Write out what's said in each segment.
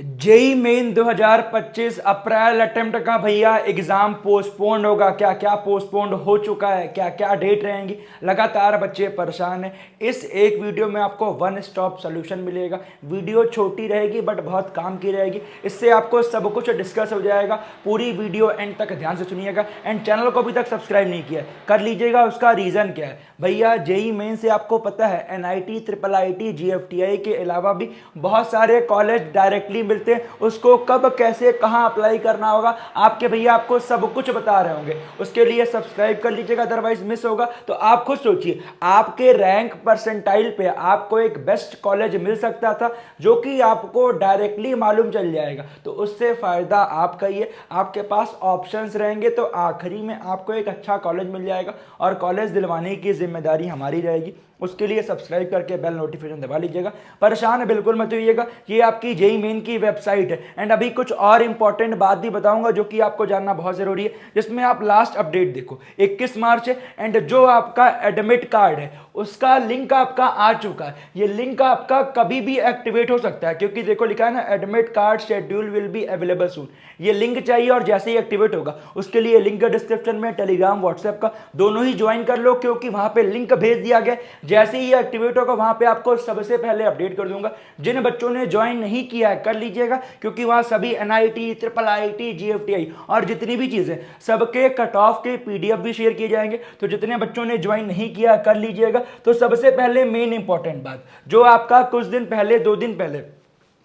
JEE main 2025 अप्रैल attempt का भैया exam postponed होगा। क्या क्या पोस्टपोन्ड हो चुका है, क्या क्या डेट रहेंगी, लगातार बच्चे परेशान हैं। इस एक वीडियो में आपको वन स्टॉप सोल्यूशन मिलेगा। वीडियो छोटी रहेगी बट बहुत काम की रहेगी। इससे आपको सब कुछ डिस्कस हो जाएगा। पूरी वीडियो एंड तक ध्यान से सुनिएगा। एंड चैनल को अभी तक सब्सक्राइब नहीं किया है, कर लीजिएगा। उसका रीजन क्या है भैया, जेई मेन से आपको पता है एनआईटी, ट्रिपल आईटी, जीएफटीआई के अलावा भी बहुत सारे कॉलेज डायरेक्टली मिलते हैं। उसको कब कैसे कहां अप्लाई करना होगा आपके भैया आपको सब कुछ बता रहे होंगे। उसके लिए सब्सक्राइब कर लीजिएगा, अदरवाइज मिस होगा। तो आप खुद सोचिए, आपके रैंक परसेंटाइल पे आपको एक बेस्ट कॉलेज मिल सकता था जो कि आपको डायरेक्टली मालूम चल जाएगा। तो उससे फायदा आपका ही है। आपके पास ऑप्शंस रहेंगे तो आखिरी में आपको एक अच्छा कॉलेज मिल जाएगा और कॉलेज दिलवाने की जिम्मेदारी हमारी रहेगी। उसके लिए सब्सक्राइब करके बेल नोटिफिकेशन दबा लीजिएगा। परेशान बिल्कुल मत होइएगा, ये आपकी जेई मेन की वेबसाइट है। एंड अभी कुछ और इंपॉर्टेंट बात भी बताऊंगा जो कि आपको जानना बहुत जरूरी है, जिसमें आप लास्ट अपडेट देखो 21 मार्च है। एंड जो आपका एडमिट कार्ड है उसका लिंक आपका आ चुका है। ये लिंक आपका कभी भी एक्टिवेट हो सकता है, क्योंकि देखो लिखा है ना, admit card schedule will be available सून। ये लिंक चाहिए और जैसे ही एक्टिवेट होगा उसके लिए लिंक डिस्क्रिप्शन में टेलीग्राम व्हाट्सएप का दोनों ही ज्वाइन कर लो, क्योंकि वहां पे लिंक भेज दिया गया। जैसे ही एक्टिवेट होगा वहां पे आपको सबसे पहले अपडेट कर दूंगा। जिन बच्चों ने ज्वाइन नहीं किया है कर लीजिएगा, क्योंकि वहां सभी एनआईटी, ट्रिपल आईटी, जीएफटीआई और जितनी भी चीजें सबके कट ऑफ के पीडीएफ भी शेयर किए जाएंगे। तो जितने बच्चों ने ज्वाइन नहीं किया कर लीजिएगा। तो सबसे पहले मेन इंपॉर्टेंट बात, जो आपका कुछ दिन पहले, 2 दिन पहले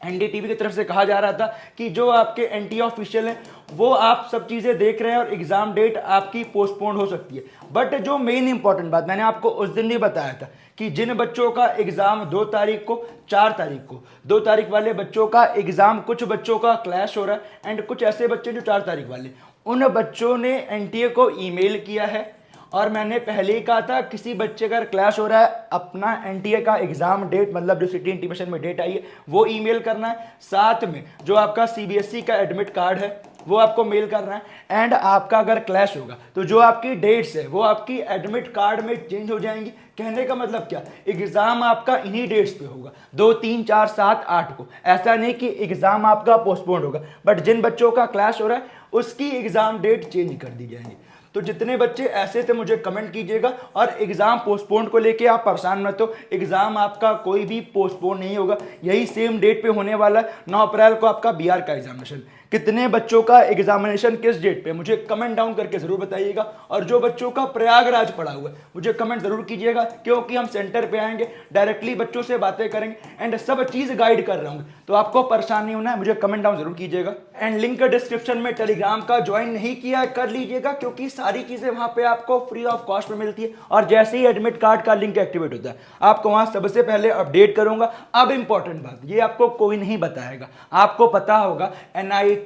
एनडीटीवी की तरफ से कहा जा रहा था कि जो आपके एनटी ऑफिशियल हैं वो आप सब चीजें देख रहे हैं और एग्जाम डेट आपकी पोस्टपोन हो सकती है। बट जो मेन इंपॉर्टेंट बात मैंने आपको उस दिन भी बताया था कि जिन बच्चों का एग्जाम 2 तारीख को, 4 तारीख को, 2 तारीख वाले बच्चों का एग्जाम, कुछ बच्चों का क्लैश हो रहा है एंड कुछ ऐसे बच्चे जो 4 तारीख वाले, उन बच्चों ने एनटीए को ईमेल किया है। और मैंने पहले ही कहा था, किसी बच्चे का क्लैश हो रहा है अपना एनटीए का एग्जाम डेट, मतलब जो सिटी इंटीमेशन में डेट आई है वो ईमेल करना है। साथ में जो आपका सीबीएसई का एडमिट कार्ड है वो आपको मेल करना है। एंड आपका अगर क्लैश होगा तो जो आपकी डेट्स है वो आपकी एडमिट कार्ड में चेंज हो जाएंगी। कहने का मतलब क्या, एग्जाम आपका इन्हीं डेट्स पे होगा, 2, 3, 4, 7, 8 को। ऐसा नहीं कि एग्जाम आपका पोस्टपोन होगा, बट जिन बच्चों का क्लैश हो रहा है उसकी एग्जाम डेट चेंज कर दी जाएंगी। तो जितने बच्चे ऐसे थे मुझे कमेंट कीजिएगा। और एग्जाम पोस्टपोन को लेके आप परेशान मत हो, एग्जाम आपका कोई भी पोस्टपोन नहीं होगा। यही सेम डेट पे होने वाला है, 9 अप्रैल को आपका बीआर का एग्जामिनेशन। कितने बच्चों का एग्जामिनेशन किस डेट पे मुझे कमेंट डाउन करके जरूर बताइएगा। और जो बच्चों का प्रयागराज पड़ा हुआ है मुझे कमेंट जरूर कीजिएगा, क्योंकि हम सेंटर पे आएंगे, डायरेक्टली बच्चों से बातें करेंगे एंड सब चीज गाइड कर रहे होंगे। तो आपको परेशान नहीं होना है, मुझे कमेंट डाउन जरूर कीजिएगा। एंड लिंक डिस्क्रिप्शन में टेलीग्राम का ज्वाइन नहीं किया है कर लीजिएगा, क्योंकि सारी चीजें वहां पे आपको फ्री ऑफ कॉस्ट में मिलती है। और जैसे ही एडमिट कार्ड का लिंक एक्टिवेट होता है आपको वहां सबसे पहले अपडेट करूंगा। अब इंपॉर्टेंट बात, ये आपको कोई नहीं बताएगा, आपको पता होगा एनआईटी,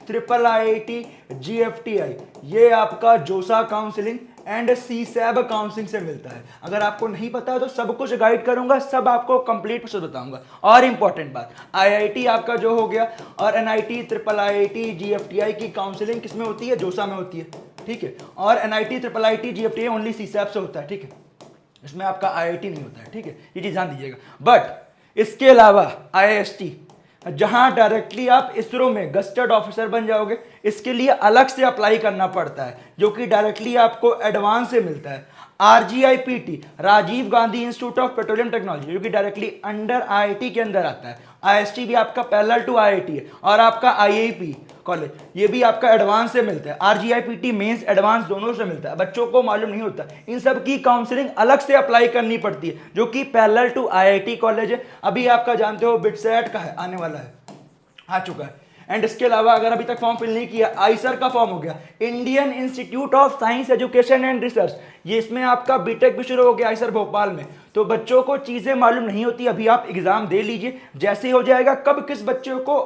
ट्रिपल आईटी, जीएफटीआई ये आपका जोसा काउंसलिंग एंड सीसैब काउंसलिंग से मिलता है। अगर आपको नहीं पता है तो सब कुछ गाइड करूंगा, सब आपको कंप्लीट प्रोसेस बताऊंगा। और इंपॉर्टेंट बात, आईआईटी आपका जो हो गया और एनआईटी, ट्रिपल आईटी, जीएफटीआई की काउंसलिंग किसमें होती है, जोसा में होती है, ठीक है। और NIT, triple IT, GFTI only CSAB से होता है, ठीक है। इसमें आपका आईआईटी नहीं होता है, ठीक है, ये चीज ध्यान दीजिएगा। बट इसके अलावा आईआईएसटी, जहां डायरेक्टली आप इसरो में गस्टेड ऑफिसर बन जाओगे, इसके लिए अलग से अप्लाई करना पड़ता है, जो कि डायरेक्टली आपको एडवांस से मिलता है। RGIPT, Rajiv Gandhi institute of petroleum technology, जो कि डायरेक्टली अंडर आईआईटी के अंदर आता है। आईएसटी भी आपका पैरेलल टू आईआईटी है। और आपका आईआईपी कॉलेज, ये भी आपका एडवांस से मिलता है। आरजीआईपीटी मेंस एडवांस दोनों से मिलता है, बच्चों को मालूम नहीं होता। इन सब की काउंसलिंग अलग से अप्लाई करनी पड़ती है, जो कि पैरेलल टू आईआईटी कॉलेज है। अभी आपका जानते हो बिटसेट का है, आने वाला है, आ चुका है। एंड इसके अलावा अगर अभी तक फॉर्म फिल नहीं किया, आईसर का फॉर्म हो गया, Indian institute of science education and research, ये इसमें आपका बीटेक भी शुरू हो गया आईसर भोपाल में। तो बच्चों को चीजें मालूम नहीं होती, अभी आप एग्जाम दे लीजिए, जैसे ही हो जाएगा कब किस बच्चे को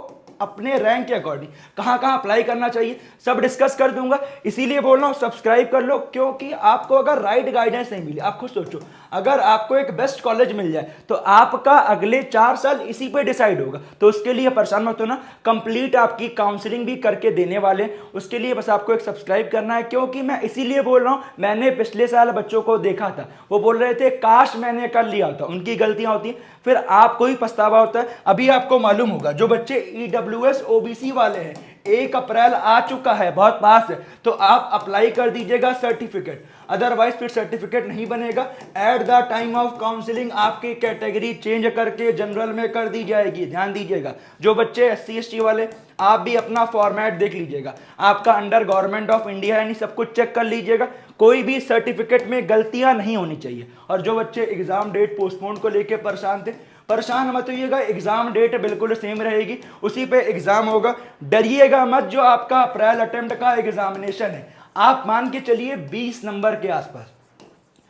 अपने रैंक के अकॉर्डिंग कहां कहां अप्लाई करना चाहिए सब डिस्कस कर दूंगा। इसीलिए बोल रहा हूं सब्सक्राइब कर लो, क्योंकि आपको अगर राइट गाइडेंस नहीं मिली, आप खुद सोचो, अगर आपको एक बेस्ट कॉलेज मिल जाए तो आपका अगले 4 साल इसी पे डिसाइड होगा। तो उसके लिए परेशान मत होना, कंप्लीट आपकी काउंसलिंग भी करके देने वाले हैं। उसके लिए बस आपको एक सब्सक्राइब करना है, क्योंकि मैं इसीलिए बोल रहा हूं, मैंने पिछले साल बच्चों को देखा था, वो बोल रहे थे काश मैंने कर लिया होता। उनकी गलतियां होती हैं, फिर आपको ही पछतावा होता है। अभी आपको मालूम होगा जो बच्चे ईडब्ल्यूएस ओबीसी वाले हैं, 1 अप्रैल आ चुका है, बहुत पास है, तो आप अप्लाई कर दीजिएगा सर्टिफिकेट। अदरवाइज फिर सर्टिफिकेट नहीं बनेगा। At the time of counselling आपकी कैटेगरी चेंज करके जनरल में कर दी जाएगी। ध्यान दीजिएगा, जो बच्चे SC ST वाले, आप भी अपना फॉर्मेट देख लीजिएगा, आपका अंडर गवर्नमेंट ऑफ इंडिया है नहीं, सब कुछ चेक कर लीजिएगा, कोई भी सर्टिफिकेट में गलतियां नहीं होनी चाहिए। और जो बच्चे एग्जाम डेट पोस्टपोन को लेकर परेशान थे, परेशान मत होइएगा, एग्जाम डेट बिल्कुल सेम रहेगी, उसी पे एग्जाम होगा। डरिएगा मत। जो आपका अप्रैल अटेम्प्ट का एग्जामिनेशन है, आप मान के चलिए 20 नंबर के आसपास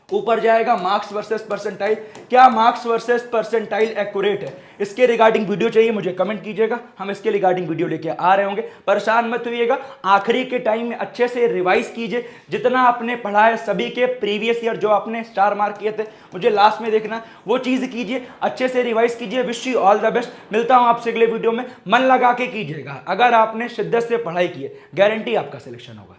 ऊपर जाएगा। मार्क्स वर्सेस परसेंटाइल, क्या मार्क्स वर्सेस परसेंटाइल एक्यूरेट है, इसके रिगार्डिंग वीडियो चाहिए मुझे कमेंट कीजिएगा, हम इसके रिगार्डिंग वीडियो लेके आ रहे होंगे। परेशान मत होइएगा, आखिरी के टाइम में अच्छे से रिवाइज कीजिए, जितना आपने पढ़ा है सभी के प्रीवियस ईयर जो आपने स्टार मार्क किए थे, मुझे लास्ट में देखना, वो चीज कीजिए, अच्छे से रिवाइज कीजिए। Wish you all the best. मिलता हूं आपसे अगले वीडियो में। मन लगा के कीजिएगा, अगर आपने शिद्दत से पढ़ाई की है, गारंटी आपका सिलेक्शन होगा।